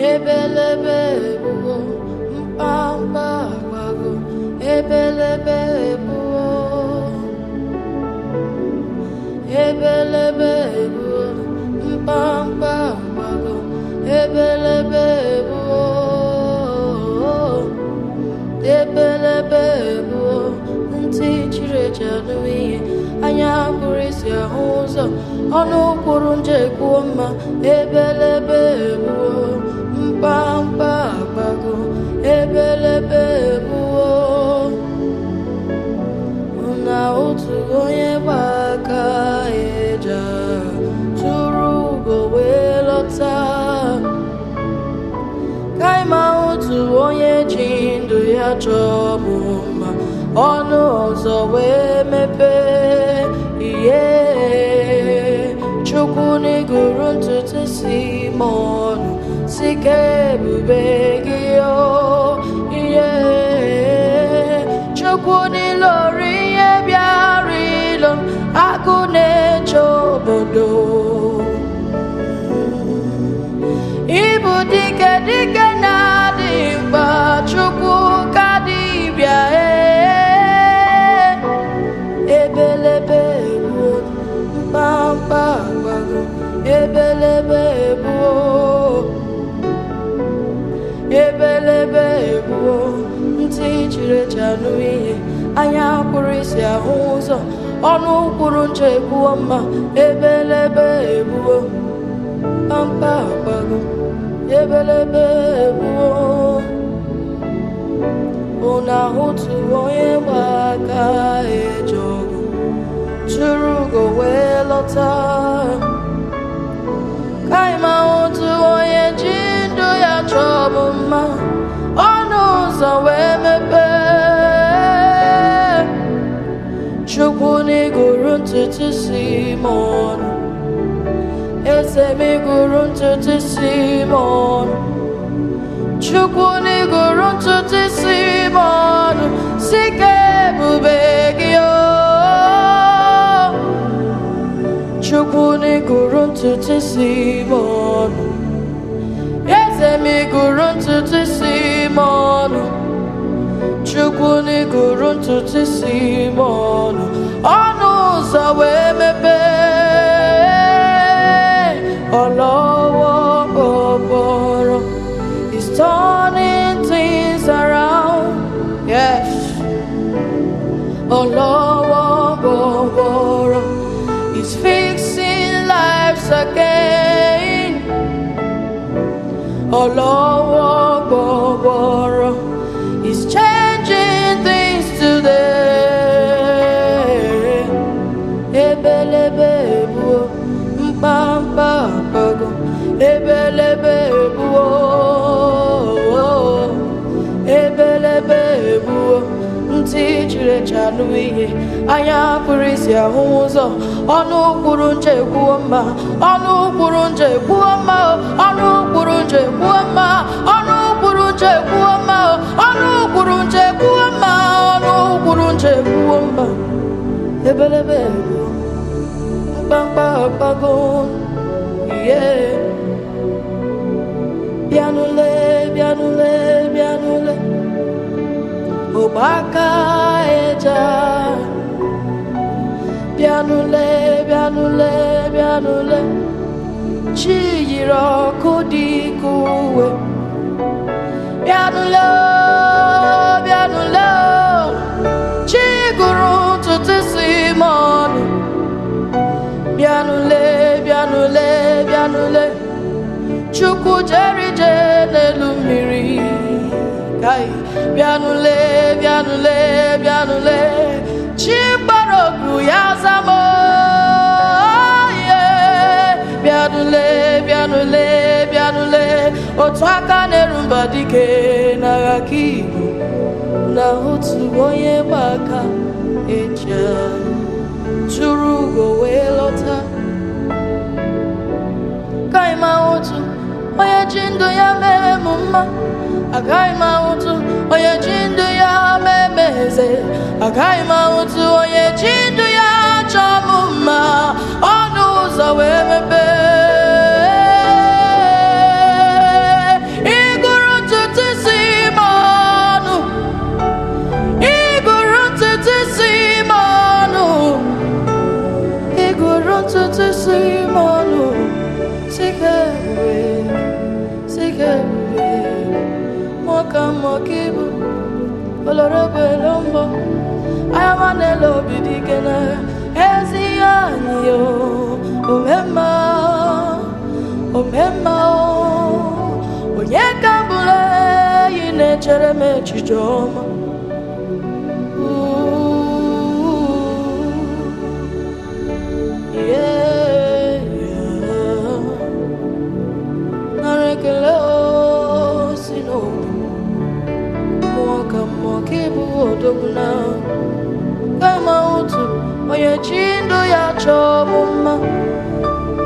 ebelebe buo mpamba gbago ebelebe buo ebelebe buo mpamba gbago ebelebe buo ebelebe buo ntị chiri eche anụ ihe anya pụrụ isi ahụ ụzọ ọnụ kwuru nje kwuo mma ebelebe buo mpampa gbago ebelebe buo na otu onye gba aka eja tụrụ ugo wee lọta kaima otu onye ji ndụ ya chọọ mụ mma ọnụ ọzọ wee mepee ihe Chukwu n'iguru ntutu isi m ọnụ si ka ebube gị o ihe Chukwu n'ilori ihe bịara ilo agụ na-eche obodo Ibu dike dike na-adị mkpa Chukwu ka dibịa ebelebe buo mpampa gbago ebelebe buo ebelebe buo ntị chiri eche anụ ihe anya pụrụ isi ahụ ụzọ ọnụ kwuru nche kwuo mma ebelebe buo mpampa gbago ebelebe buo una otu onye gba aka eje ọgụ tụrụ ugo wee lọta kaima otu onye ji ndụ ya chọọ bụ mma ọnụ ụzọ wee mepee Chukwu n'iguru ntutu isi m ọnụ eze m iguru ntutu isi m ọnụ Chukwu n'iguru ntutu isi m ọnụ si ka ebube gị o Chukwu n'iguru ntutu isi m ọnụ eze m iguru ntutu isi m ọnụ Chukwu n'iguru ntutu isi m ọnụ ọnụ ụzọ wee mepee ọlọwọ ọbọrọ He's turning things around, yes. Oh, He's fixing lives again. Oh, He's changing things today. Ebelebe buo, mpampa gbago, ebelebe buo. Ebelebe buo ntị chiri eche anụ ihe anya pụrụ isi ahụ ụzọ ọnụ kwuru nje kwuo mma ọnụ kwuru nje kwuo mma ọnụ kwuru nje kwuo mma ọnụ kwuru nje kwuo mma ọnụ kwuru nje kwuo mma ọnụ kwuru nje kwuo mma ebelebe buo mkpamkpa gbago ihe Bịanụle, bịanụle, bịanụle Ọgbaka eja Bịanụle, bịanụle, bịanụle Chi yiri ọkụ dị ka uwe Bịanụle, bịanụle Chi gụrụ ntutu isi m ọnụ Bịanụle, bịanụle, bịanụle Chukwu jere ije n'elu mmiri kai bịanụle bịanụle bịanụle chi gbara ogwu ya zamo bịanụle bịanụle bịanụle otu aka na-eru mba dike n'agha ka Igbo na otu onye gba aka eje tụrụ ugo wee lọta kaima otu onye ji ndụ ya mee m mma agaghị m ahụtụ onye ji ndụ ya mee m eze agaghị m ahụtụ onye ji ndụ ya chọọ m mma ọnụ ụzọ wee mepee Mwakamokibu, Olorobelombo, Ayamanelo Bidigena, Ezianio, Omema, Onyekambule, Yine Chereme Chijoma. Odoguna kama utu onye chindo ya chọbụmma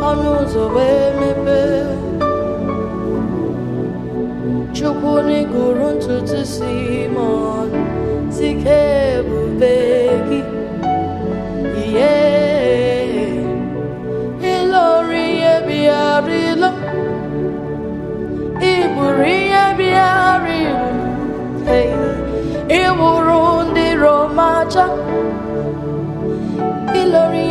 ọnụ ụzọ wee mepee Chukwu n'iguru ntutu Simon sike ebube gị ihe ịlọrọ ihe bịarịla iburu ihe bịarịla Iwuru ndị Romacha Ilori